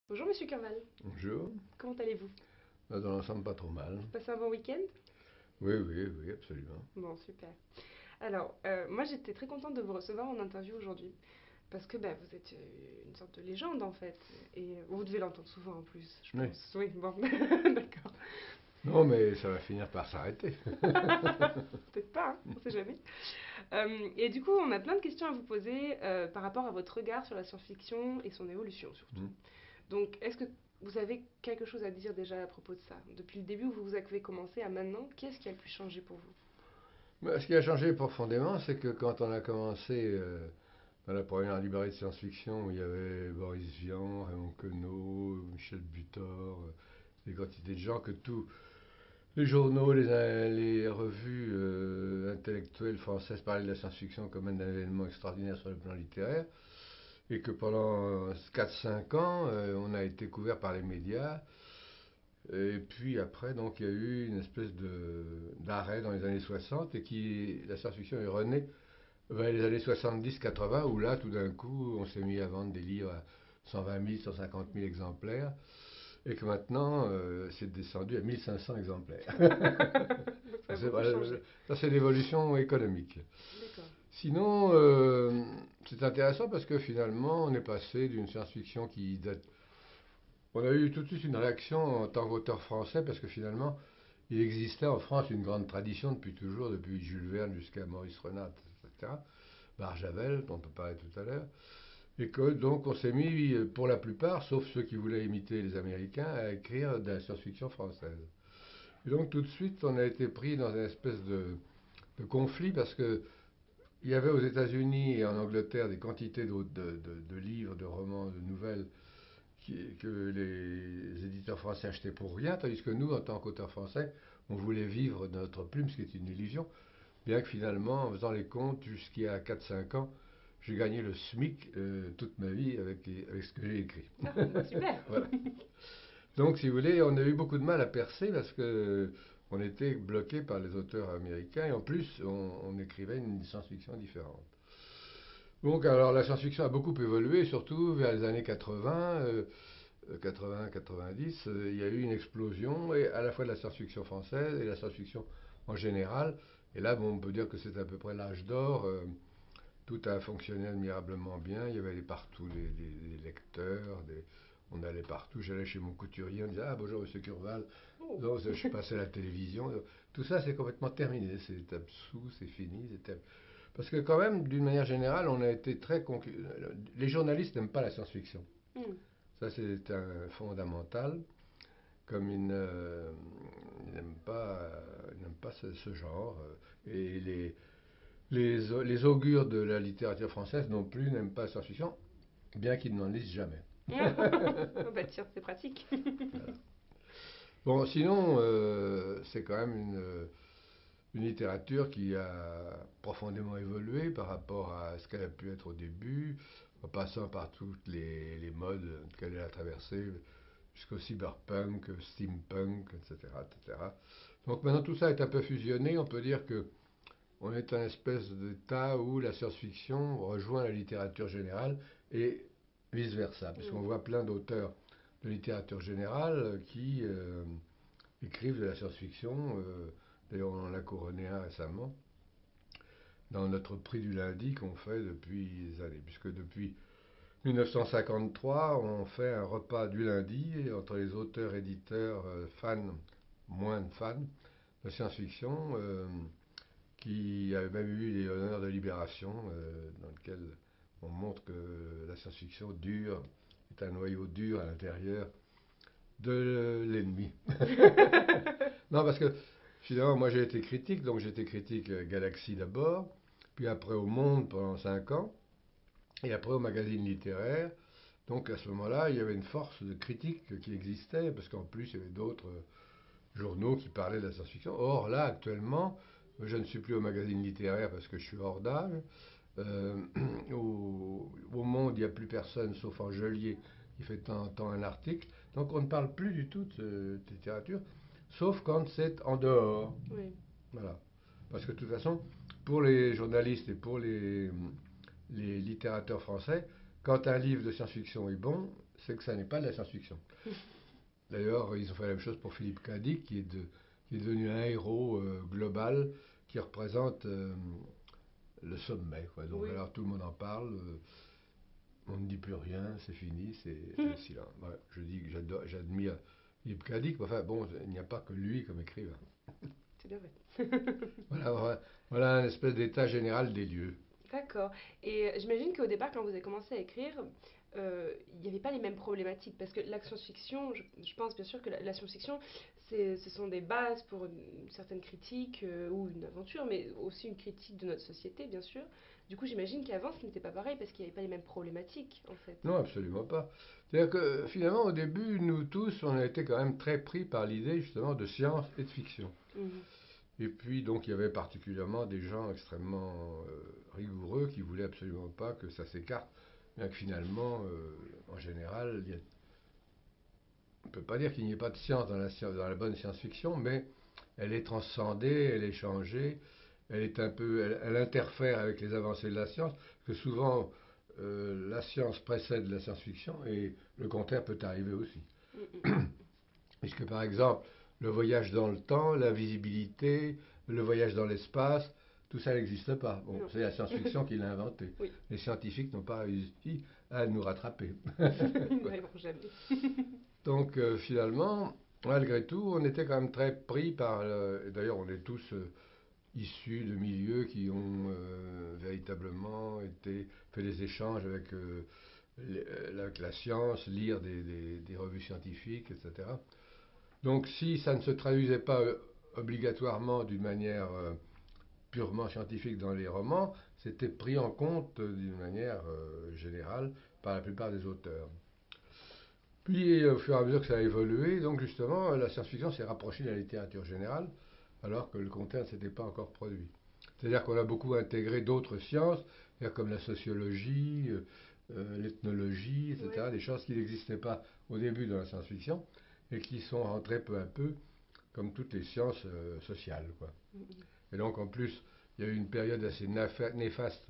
Bonjour Monsieur Carval, Bonjour. comment allez-vous? Dans l'ensemble, pas trop mal. Passez un bon week-end? Oui, oui, oui, absolument. Bon, super. Alors, moi j'étais très contente de vous recevoir en interview aujourd'hui, parce que bah, vous êtes une sorte de légende en fait, et vous devez l'entendre souvent en plus, je Oui. pense. Oui, bon, d'accord. Non, mais ça va finir par s'arrêter. Peut-être pas, hein, on sait jamais. Et du coup, on a plein de questions à vous poser par rapport à votre regard sur la science-fiction et son évolution surtout. Hmm. Donc, est-ce que vous avez quelque chose à dire déjà à propos de ça? Depuis le début où vous avez commencé à maintenant, qu'est-ce qui a le plus changé pour vous? Ce qui a changé profondément, c'est que quand on a commencé dans la première librairie de science-fiction, où il y avait Boris Vian, Raymond Queneau, Michel Butor, des quantités de gens que tous les journaux, les revues intellectuelles françaises parlaient de la science-fiction comme un événement extraordinaire sur le plan littéraire, et que pendant 4 5 ans, on a été couvert par les médias. Et puis après, donc, il y a eu une espèce d'arrêt dans les années 60 et la science-fiction est renée vers les années 70-80 où là, tout d'un coup, on s'est mis à vendre des livres à 120 000, 150 000 exemplaires et que maintenant, c'est descendu à 1500 exemplaires. Donc ça a beaucoup Voilà, changé. ça, c'est l'évolution économique. D'accord. Sinon, c'est intéressant parce que finalement, on est passé d'une science-fiction qui date. On a eu tout de suite une réaction en tant qu'auteur français parce que finalement, il existait en France une grande tradition depuis toujours, depuis Jules Verne jusqu'à Maurice Renat, etc. Barjavel, dont on parlait tout à l'heure. Et que donc on s'est mis, pour la plupart, sauf ceux qui voulaient imiter les Américains, à écrire de la science-fiction française. Et donc tout de suite, on a été pris dans une espèce de conflit parce que il y avait aux États-Unis et en Angleterre des quantités de livres, de romans, de nouvelles que les éditeurs français achetaient pour rien, tandis que nous, en tant qu'auteurs français, on voulait vivre de notre plume, ce qui est une illusion, bien que finalement, en faisant les comptes, jusqu'il y a 4 5 ans, j'ai gagné le SMIC toute ma vie avec ce que j'ai écrit. Ah, bah super. Voilà. Donc, si vous voulez, on a eu beaucoup de mal à percer parce que on était bloqué par les auteurs américains et en plus, on écrivait une science-fiction différente. Donc, alors, la science-fiction a beaucoup évolué, surtout vers les années 80. 80-90, il y a eu une explosion, et à la fois de la science-fiction française et la science-fiction en général. Et là, bon, on peut dire que c'est à peu près l'âge d'or. Tout a fonctionné admirablement bien. Il y avait partout des lecteurs, on allait partout. J'allais chez mon couturier, on disait ah bonjour Monsieur Curval. Oh. Donc, je passais à la télévision. Tout ça, c'est complètement terminé. C'est absous, c'est fini. Parce que quand même, d'une manière générale, on a été très les journalistes n'aiment pas la science-fiction. Hmm. Ça, c'est un fondamental, comme ils n'aiment pas ce genre. Et les augures de la littérature française non plus n'aiment pas la science-fiction, bien qu'ils n'en lisent jamais. Oh, bah tiens, c'est pratique. Voilà. Bon, sinon, c'est quand même une littérature qui a profondément évolué par rapport à ce qu'elle a pu être au début, en passant par toutes les modes qu'elle a traversées, jusqu'au cyberpunk, steampunk, etc., etc. Donc maintenant tout ça est un peu fusionné, on peut dire que on est un espèce d'état où la science-fiction rejoint la littérature générale et vice-versa, puisqu'on Hmm. voit plein d'auteurs de littérature générale qui écrivent de la science-fiction. D'ailleurs, on en a couronné un récemment dans notre prix du lundi qu'on fait depuis des années, puisque depuis 1953, on fait un repas du lundi entre les auteurs, éditeurs, fans, moins de fans de science-fiction, qui a même eu les honneurs de Libération, dans lequel on montre que la science-fiction dure, est un noyau dur à l'intérieur de l'ennemi. Non, parce que finalement, moi j'ai été critique, donc j'étais critique Galaxy d'abord, puis après au Monde pendant 5 ans, et après au magazine littéraire. Donc à ce moment-là, il y avait une force de critique qui existait, parce qu'en plus, il y avait d'autres journaux qui parlaient de la science-fiction. Or, là, actuellement, je ne suis plus au magazine littéraire parce que je suis hors d'âge. Euh, au Monde, il n'y a plus personne, sauf en geôlier, qui fait de temps en temps un article. Donc on ne parle plus du tout de littérature, sauf quand c'est en dehors. Oui. Voilà. Parce que de toute façon, pour les journalistes et pour les littérateurs français, quand un livre de science-fiction est bon, c'est que ça n'est pas de la science-fiction. D'ailleurs, ils ont fait la même chose pour Philippe K. Dick, qui est devenu un héros global qui représente le sommet, quoi. Donc, Oui. alors tout le monde en parle, on ne dit plus rien, c'est fini, c'est le silence. Voilà, je dis que j'admire Philippe K. Dick, mais enfin bon, il n'y a pas que lui comme écrivain. C'est bien vrai. Voilà un espèce d'état général des lieux. D'accord. Et j'imagine qu'au départ, quand vous avez commencé à écrire, il n'y avait pas les mêmes problématiques. Parce que la science-fiction, je pense bien sûr que la science-fiction, ce sont des bases pour une certaine critique ou une aventure, mais aussi une critique de notre société, bien sûr. Du coup, j'imagine qu'avant, ce n'était pas pareil parce qu'il n'y avait pas les mêmes problématiques, en fait. Non, absolument pas. C'est-à-dire que finalement, au début, nous tous, on a été quand même très pris par l'idée justement de science et de fiction. Mhm. Et puis, donc, il y avait particulièrement des gens extrêmement rigoureux qui voulaient absolument pas que ça s'écarte. Bien que finalement, en général, on ne peut pas dire qu'il n'y ait pas de science dans la bonne science-fiction, mais elle est transcendée, elle est changée, elle interfère avec les avancées de la science, parce que souvent, la science précède la science-fiction et le contraire peut arriver aussi. Mhm. Puisque par exemple, le voyage dans le temps, l'invisibilité, le voyage dans l'espace, tout ça n'existe pas. Bon, Non. c'est la science-fiction qui l'a inventé. Oui. Les scientifiques n'ont pas réussi à nous rattraper. Ils n'arriveront jamais. Donc finalement, malgré tout, on était quand même très pris par... et d'ailleurs, on est tous issus de milieux qui ont véritablement fait des échanges avec la science, lire des revues scientifiques, etc. Donc si ça ne se traduisait pas obligatoirement d'une manière purement scientifique dans les romans, c'était pris en compte d'une manière générale par la plupart des auteurs. Puis au fur et à mesure que ça a évolué, donc justement, la science-fiction s'est rapprochée de la littérature générale, alors que le contraire ne s'était pas encore produit. C'est-à-dire qu'on a beaucoup intégré d'autres sciences, comme la sociologie, l'ethnologie, Ouais. etc., des choses qui n'existaient pas au début de la science-fiction et qui sont rentrées peu à peu, comme toutes les sciences sociales, quoi. Mhm. Et donc en plus, il y a eu une période assez néfaste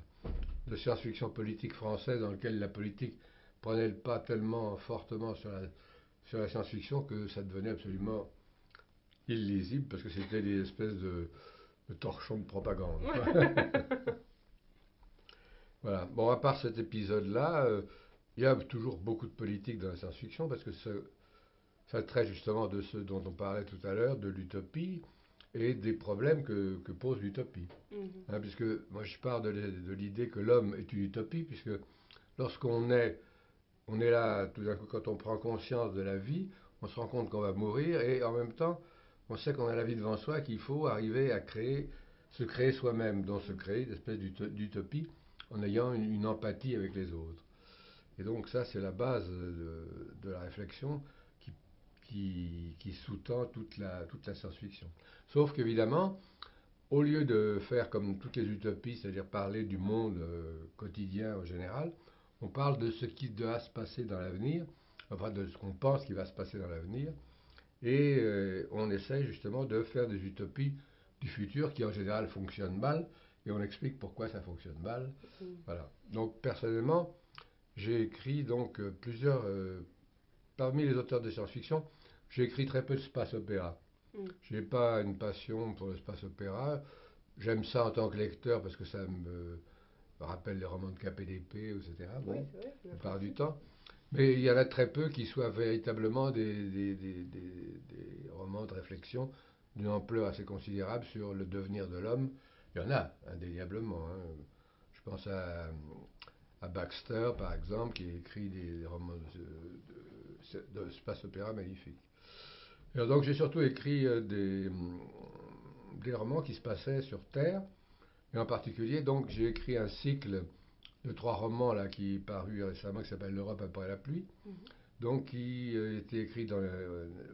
de science-fiction politique française dans laquelle la politique prenait le pas tellement fortement sur la science-fiction que ça devenait absolument illisible parce que c'était des espèces de torchons de propagande, quoi. Voilà. Bon, à part cet épisode-là, il y a toujours beaucoup de politique dans la science-fiction parce que ça traite justement de ce dont on parlait tout à l'heure, de l'utopie et des problèmes que pose l'utopie. Mhm. Hein, puisque moi je pars de l'idée que l'homme est une utopie, puisque lorsqu'on est là, tout d'un coup, quand on prend conscience de la vie, on se rend compte qu'on va mourir et en même temps, on sait qu'on a la vie devant soi, qu'il faut arriver à se créer soi-même, donc se créer une espèce d'utopie en ayant une empathie avec les autres. Et donc ça, c'est la base de la réflexion qui, qui sous-tend toute la science-fiction. Sauf qu'évidemment, au lieu de faire comme toutes les utopies, c'est-à-dire parler du monde quotidien en général, on parle de ce qui doit se passer dans l'avenir, enfin de ce qu'on pense qui va se passer dans l'avenir, et on essaye justement de faire des utopies du futur qui en général fonctionnent mal, et on explique pourquoi ça fonctionne mal. Mhm. Voilà. Donc personnellement, j'ai écrit donc parmi les auteurs de science-fiction, j'ai écrit très peu de space-opéra. Mhm. Je n'ai pas une passion pour le space-opéra. J'aime ça en tant que lecteur parce que ça me rappelle les romans de KPDP, etc. Oui, Bon, c'est vrai, la le plupart du principe. temps. Mais il y en a très peu qui soient véritablement des romans de réflexion d'une ampleur assez considérable sur le devenir de l'homme. Il y en a, indéniablement, hein. Je pense à Baxter, par exemple, qui a écrit des romans de space-opéra magnifiques. Et donc j'ai surtout écrit des romans qui se passaient sur Terre. Et en particulier, donc, j'ai écrit un cycle de 3 romans là, qui est paru récemment, qui s'appelle L'Europe après la pluie, Mhm. donc qui était écrit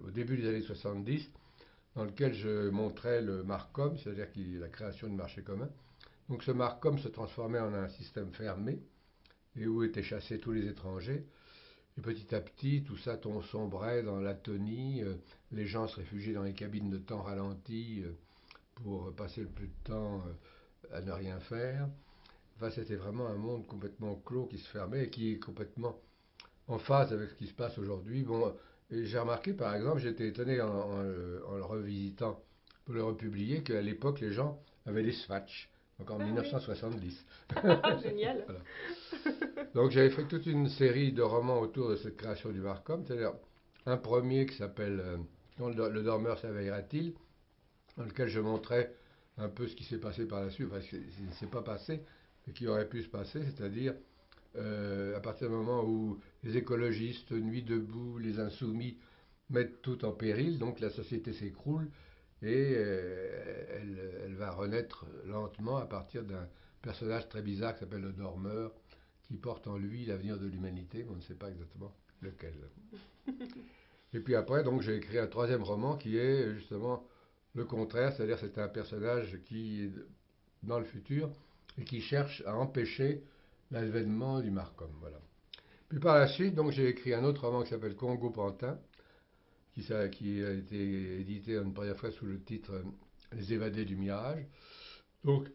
au début des années 70, dans lequel je montrais le Marcom, c'est-à-dire la création du marché commun. Donc ce Marcom se transformait en un système fermé, et où étaient chassés tous les étrangers. Et petit à petit, tout ça sombrait dans l'atonie, les gens se réfugiaient dans les cabines de temps ralenti pour passer le plus de temps à ne rien faire. enfin, c'était vraiment un monde complètement clos qui se fermait et qui est complètement en phase avec ce qui se passe aujourd'hui. Bon, et j'ai remarqué par exemple, j'étais étonné en le revisitant pour le republier, qu'à l'époque les gens avaient des swatchs, donc en Ah oui, 1970. génial. Voilà. Donc j'avais fait toute une série de romans autour de cette création du Markham, c'est-à-dire un premier qui s'appelle Quand le dormeur s'éveillera-t-il, dans lequel je montrais un peu ce qui s'est passé par la suite, enfin ce qui ne s'est pas passé, mais qui aurait pu se passer, c'est-à-dire à partir du moment où les écologistes, Nuit debout, les insoumis mettent tout en péril, donc la société s'écroule et elle va renaître lentement à partir d'un personnage très bizarre qui s'appelle le dormeur, qui porte en lui l'avenir de l'humanité, mais on ne sait pas exactement lequel. Et puis après, donc j'ai écrit un troisième roman qui est justement le contraire, c'est-à-dire c'est un personnage qui est dans le futur et qui cherche à empêcher l'avènement du Marcom. Voilà. Puis par la suite, donc j'ai écrit un autre roman qui s'appelle Congo Pantin, qui a été édité une première fois sous le titre Les évadés du mirage. Donc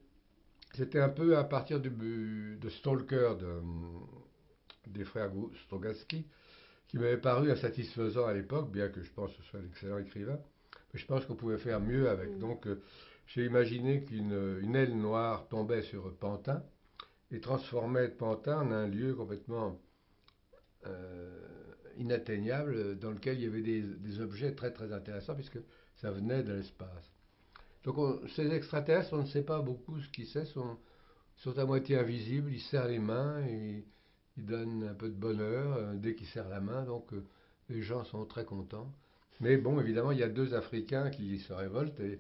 c'était un peu à partir de Stalker des frères Strogatsky, qui m'avait paru insatisfaisant à l'époque, bien que je pense que ce soit un excellent écrivain. Mais je pense qu'on pouvait faire mieux avec. Mm. Donc j'ai imaginé qu'une aile noire tombait sur Pantin et transformait Pantin en un lieu complètement euh, inatteignable dans lequel il y avait des objets très très intéressants puisque ça venait de l'espace. Donc ces extraterrestres, on ne sait pas beaucoup ce qu'ils sont à moitié invisibles, ils serrent les mains et ils donnent un peu de bonheur dès qu'ils serrent la main, donc les gens sont très contents. Mais bon, évidemment, il y a deux Africains qui se révoltent et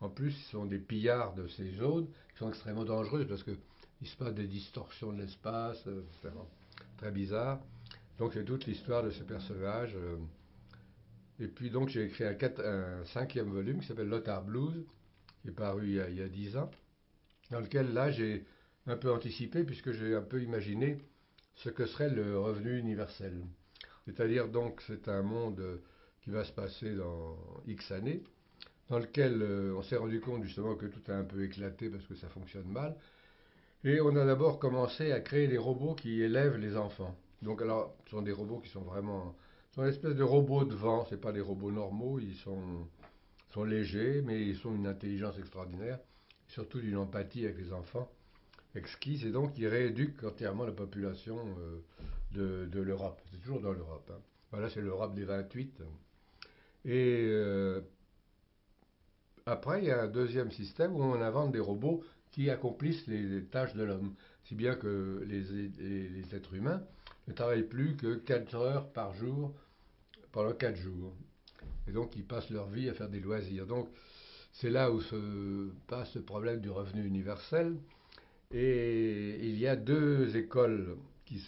en plus, ils sont des pillards de ces zones qui sont extrêmement dangereuses parce qu'il se passe des distorsions de l'espace, c'est vraiment très bizarre. Donc c'est toute l'histoire de ce personnage. Et puis donc j'ai écrit un cinquième volume qui s'appelle Lothar Blues, qui est paru il y a 10 ans, dans lequel là j'ai un peu anticipé puisque j'ai un peu imaginé ce que serait le revenu universel. C'est-à-dire donc c'est un monde qui va se passer dans X années, dans lequel on s'est rendu compte justement que tout a un peu éclaté parce que ça fonctionne mal. Et on a d'abord commencé à créer des robots qui élèvent les enfants. Donc alors, ce sont des robots qui sont vraiment... Ce sont une espèce de robots de vent, ce pas des robots normaux, sont légers, mais ils ont une intelligence extraordinaire, surtout d'une empathie avec les enfants exquise, et donc ils rééduquent entièrement la population de l'Europe. C'est toujours dans l'Europe. Hein. Voilà, c'est l'Europe des 28. Et après, il y a un deuxième système où on invente des robots qui accomplissent les tâches de l'homme. Si bien que les êtres humains ne travaillent plus que 4 heures par jour pendant 4 jours. Et donc, ils passent leur vie à faire des loisirs. Donc, c'est là où se passe le problème du revenu universel. Et il y a deux écoles qui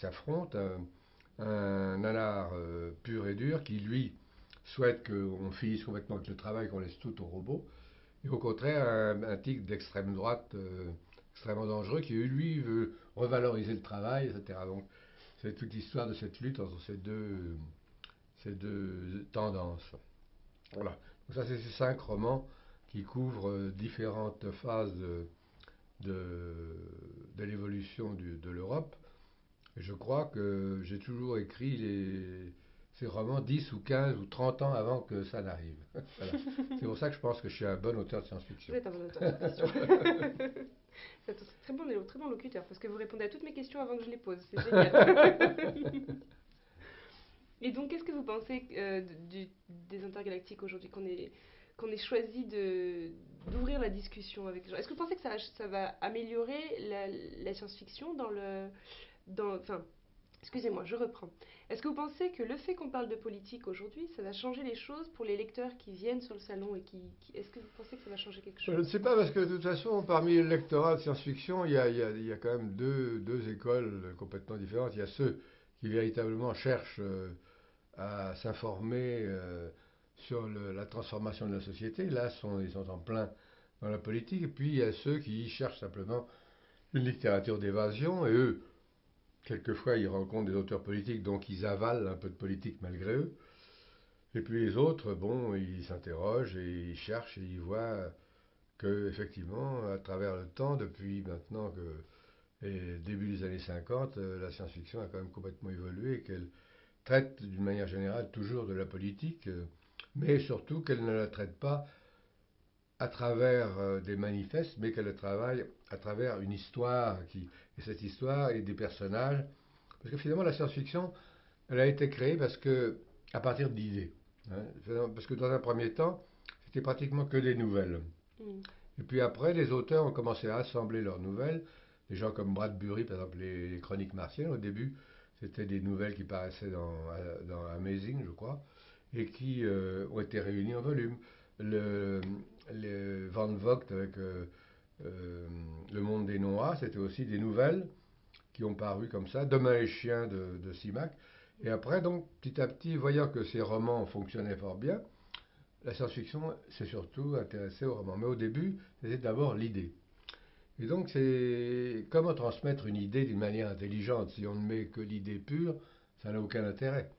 s'affrontent. Un nanar pur et dur qui, lui, souhaite qu'on finisse complètement avec le travail, qu'on laisse tout aux robots. Et au contraire, un tigre d'extrême droite extrêmement dangereux qui, lui, veut revaloriser le travail, etc. Donc, c'est toute l'histoire de cette lutte entre ces deux tendances. Voilà. Donc ça, c'est ces 5 romans qui couvrent différentes phases de, de l'évolution de l'Europe. Et je crois que j'ai toujours écrit ces romans 10 ou 15 ou 30 ans avant que ça n'arrive. Voilà. C'est pour ça que je pense que je suis un bon auteur de Vous science-fiction. êtes un bon auteur de science-fiction. Vous êtes un très bon locuteur parce que vous répondez à toutes mes questions avant que je les pose. C'est génial. Et donc, qu'est-ce que vous pensez des intergalactiques aujourd'hui qu'on ait choisi d'ouvrir la discussion avec les gens? Est-ce que vous pensez que ça va améliorer la science-fiction enfin, excusez-moi, je reprends. Est-ce que vous pensez que le fait qu'on parle de politique aujourd'hui, ça va changer les choses pour les lecteurs qui viennent sur le salon et est-ce que vous pensez que ça va changer quelque Je ne chose? sais pas, parce que de toute façon, parmi le lectorat de science-fiction, il y a quand même deux écoles complètement différentes. Il y a ceux qui véritablement cherchent à s'informer sur la transformation de la société. Là, ils sont en plein dans la politique. Et puis, il y a ceux qui cherchent simplement une littérature d'évasion. Et eux, quelquefois, ils rencontrent des auteurs politiques, donc ils avalent un peu de politique malgré eux. Et puis les autres, bon, ils s'interrogent et ils cherchent et ils voient que, effectivement, à travers le temps, depuis maintenant que et début des années 50, la science-fiction a quand même complètement évolué et qu'elle traite d'une manière générale toujours de la politique, mais surtout qu'elle ne la traite pas à travers des manifestes, mais qu'elle travaille à travers une histoire et cette histoire et des personnages. Parce que finalement, la science-fiction, elle a été créée à partir d'idées. Parce que dans un premier temps, c'était pratiquement que des nouvelles. Mm. Et puis après, les auteurs ont commencé à assembler leurs nouvelles. Des gens comme Bradbury, par exemple, les Chroniques martiennes, au début, c'était des nouvelles qui paraissaient dans Amazing, je crois, et qui ont été réunies en volume. Le, Van Vogt avec euh, Le Monde des Noirs, c'était aussi des nouvelles qui ont paru comme ça, Demain et Chien de Simac. Et après, donc, petit à petit, voyant que ces romans fonctionnaient fort bien, la science-fiction s'est surtout intéressée aux romans. Mais au début, c'était d'abord l'idée. Et donc, c'est comment transmettre une idée d'une manière intelligente. Si on ne met que l'idée pure, ça n'a aucun intérêt.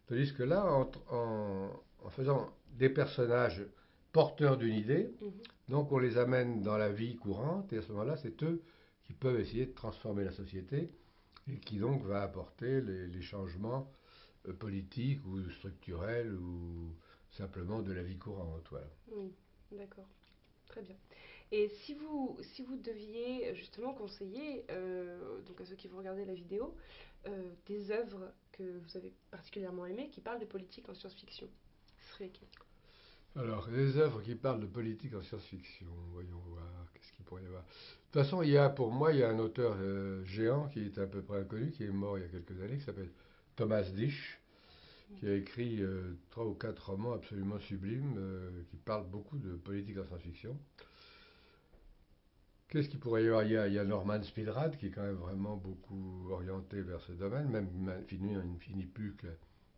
Tandis que là, en faisant des personnages porteurs d'une idée, Mhm. donc on les amène dans la vie courante, et à ce moment-là, c'est eux qui peuvent essayer de transformer la société et qui donc va apporter les changements politiques ou structurels ou simplement de la vie courante. Voilà. Oui, d'accord, très bien. Et si vous deviez justement conseiller donc à ceux qui vont regarder la vidéo des œuvres que vous avez particulièrement aimées qui parlent de politique en science-fiction, ce serait lesquelles? Alors, les œuvres qui parlent de politique en science-fiction, voyons voir, qu'est-ce qu'il pourrait y avoir. De toute façon, pour moi, il y a un auteur géant qui est à peu près inconnu, qui est mort il y a quelques années, qui s'appelle Thomas Disch, qui a écrit trois ou quatre romans absolument sublimes, qui parlent beaucoup de politique en science-fiction. Qu'est-ce qu'il pourrait y avoir? Il y a Norman Speedrad, qui est quand même vraiment beaucoup orienté vers ce domaine, même il ne finit plus que,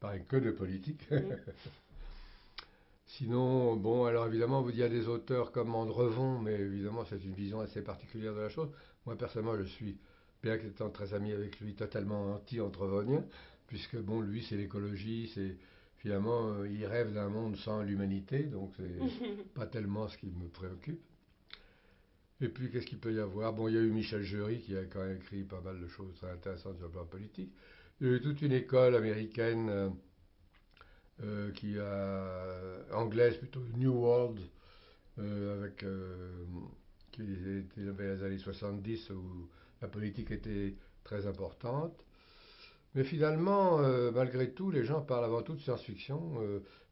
pareil, que de politique. Mhm. Sinon, bon, alors évidemment, il y a des auteurs comme Andrevon, mais évidemment, c'est une vision assez particulière de la chose. Moi, personnellement, je suis, bien qu'étant très ami avec lui, totalement anti-andrevonien, puisque, bon, lui, c'est l'écologie, c'est finalement, il rêve d'un monde sans l'humanité, donc c'est pas tellement ce qui me préoccupe. Et puis, qu'est-ce qu'il peut y avoir? Bon, il y a eu Michel Jury qui a quand même écrit pas mal de choses très intéressantes sur le plan politique. Il y a eu toute une école américaine anglaise plutôt, New World, avec qui était dans les années 70 où la politique était très importante. Mais finalement, malgré tout, les gens parlent avant tout de science-fiction,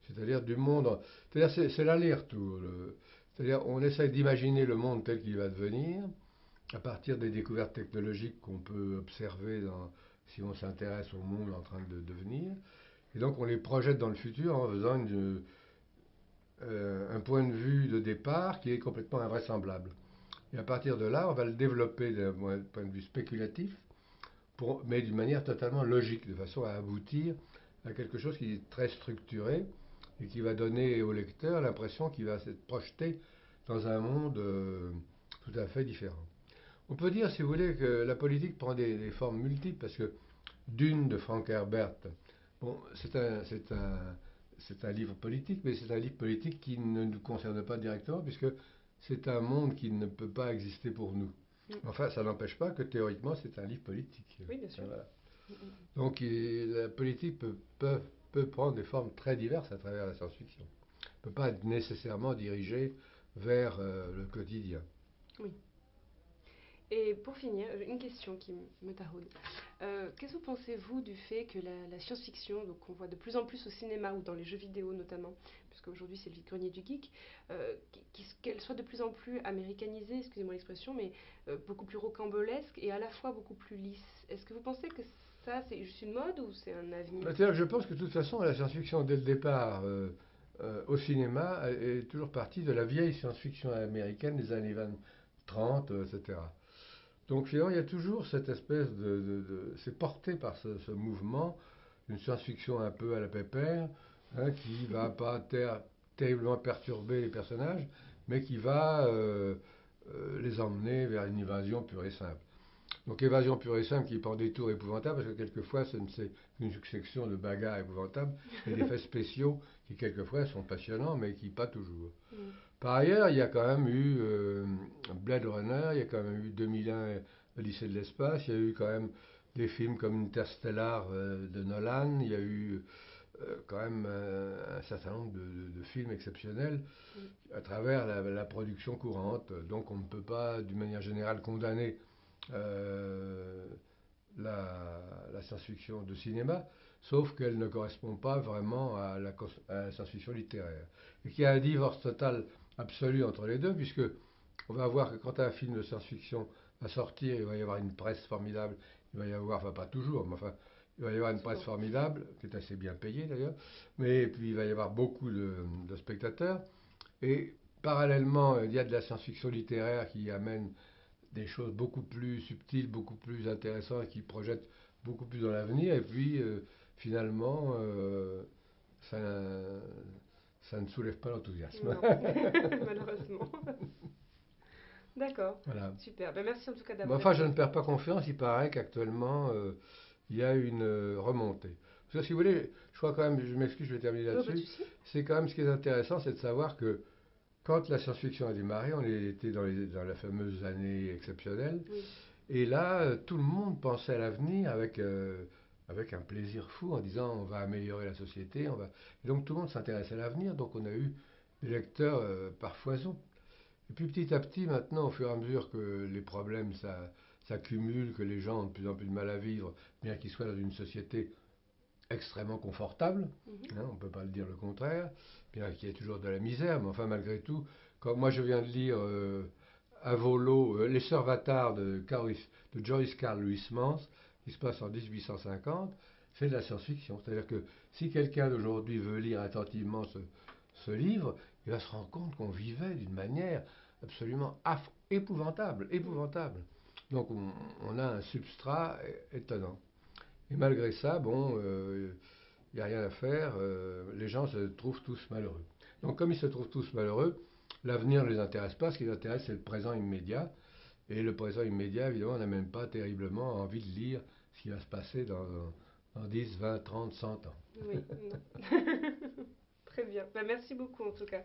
c'est-à-dire du monde. C'est-à-dire c'est l'aller-retour. C'est-à-dire on essaye d'imaginer le monde tel qu'il va devenir à partir des découvertes technologiques qu'on peut observer si on s'intéresse au monde en train de devenir. Et donc on les projette dans le futur en faisant un point de vue de départ qui est complètement invraisemblable. Et à partir de là, on va le développer d'un point de vue spéculatif, mais d'une manière totalement logique, de façon à aboutir à quelque chose qui est très structuré et qui va donner au lecteur l'impression qu'il va s'être projeté dans un monde tout à fait différent. On peut dire, si vous voulez, que la politique prend des formes multiples, parce que Dune de Frank Herbert, bon, c'est un livre politique, mais c'est un livre politique qui ne nous concerne pas directement, puisque c'est un monde qui ne peut pas exister pour nous. Mm. Enfin, ça n'empêche pas que théoriquement, c'est un livre politique. Oui, bien sûr. Voilà. Mm, mm. Donc, la politique peut prendre des formes très diverses à travers la science-fiction. Ne peut pas être nécessairement dirigée vers le quotidien. Oui. Et pour finir, j'ai une question qui me taraude. Qu'est-ce que vous pensez, vous, du fait que la science-fiction, donc on voit de plus en plus au cinéma ou dans les jeux vidéo notamment, puisque aujourd'hui c'est le vide-grenier du geek, qu'elle soit de plus en plus américanisée, excusez-moi l'expression, mais beaucoup plus rocambolesque et à la fois beaucoup plus lisse. Est-ce que vous pensez que ça c'est juste une mode ou c'est un avenir? C'est-à-dire que je pense que de toute façon, la science-fiction, dès le départ, au cinéma, est toujours partie de la vieille science-fiction américaine des années 20, 30, etc. Donc finalement, il y a toujours cette espèce c'est porté par ce mouvement, une science-fiction un peu à la pépère, hein, qui va pas terriblement perturber les personnages, mais qui va les emmener vers une évasion pure et simple. Donc évasion pure et simple qui prend des tours épouvantables, parce que quelquefois c'est une succession de bagarres épouvantables et d'effets spéciaux qui quelquefois sont passionnants, mais qui pas toujours. Mm. Par ailleurs, il y a quand même eu Blade Runner, il y a quand même eu 2001, Odyssée de l'espace, il y a eu quand même des films comme Interstellar de Nolan, il y a eu quand même un certain nombre de films exceptionnels Mm. à travers la production courante. Donc on ne peut pas, d'une manière générale, condamner euh, la science-fiction de cinéma, sauf qu'elle ne correspond pas vraiment à la science-fiction littéraire. Et qu'il y a un divorce total absolu entre les deux, puisque on va voir que quand un film de science-fiction va sortir, il va y avoir une presse formidable, il va y avoir, enfin pas toujours, mais enfin, il va y avoir une presse Souvent. formidable, qui est assez bien payée d'ailleurs, mais puis il va y avoir beaucoup de spectateurs, et parallèlement, il y a de la science-fiction littéraire qui amène des choses beaucoup plus subtiles, beaucoup plus intéressantes, qui projettent beaucoup plus dans l'avenir. Et puis, finalement, ça, ça ne soulève pas l'enthousiasme. Non, malheureusement. D'accord, Voilà. super. Ben, merci en tout cas Mais d'avoir enfin, je ne répondu. perds pas confiance. Il paraît qu'actuellement, il y a une remontée. Parce que si vous voulez, je crois quand même, je m'excuse, je vais terminer Non, pas de là-dessus. souci. C'est quand même ce qui est intéressant, c'est de savoir que quand la science-fiction a démarré, on était dans la fameuse année exceptionnelle. Oui. Et là, tout le monde pensait à l'avenir avec un plaisir fou en disant on va améliorer la société. Et donc tout le monde s'intéressait à l'avenir, donc on a eu des lecteurs par foison. Et puis petit à petit, maintenant, au fur et à mesure que les problèmes s'accumulent, que les gens ont de plus en plus de mal à vivre, bien qu'ils soient dans une société extrêmement confortable, Mhm. hein, on ne peut pas le dire le contraire, bien qu'il y ait toujours de la misère, mais enfin malgré tout, comme moi je viens de lire à volo Les Sœurs Vattard de Joyce Carl Huysmans, qui se passe en 1850, c'est de la science-fiction. C'est-à-dire que si quelqu'un d'aujourd'hui veut lire attentivement ce livre, il va se rendre compte qu'on vivait d'une manière absolument épouvantable, Mm. épouvantable. Donc on a un substrat étonnant. Et malgré ça, bon, il n'y a rien à faire, les gens se trouvent tous malheureux. Donc comme ils se trouvent tous malheureux, l'avenir ne les intéresse pas, ce qui les intéresse c'est le présent immédiat. Et le présent immédiat, évidemment, n'a même pas terriblement envie de lire ce qui va se passer dans 10, 20, 30, 100 ans. Oui, non. Très bien. Ben, merci beaucoup en tout cas.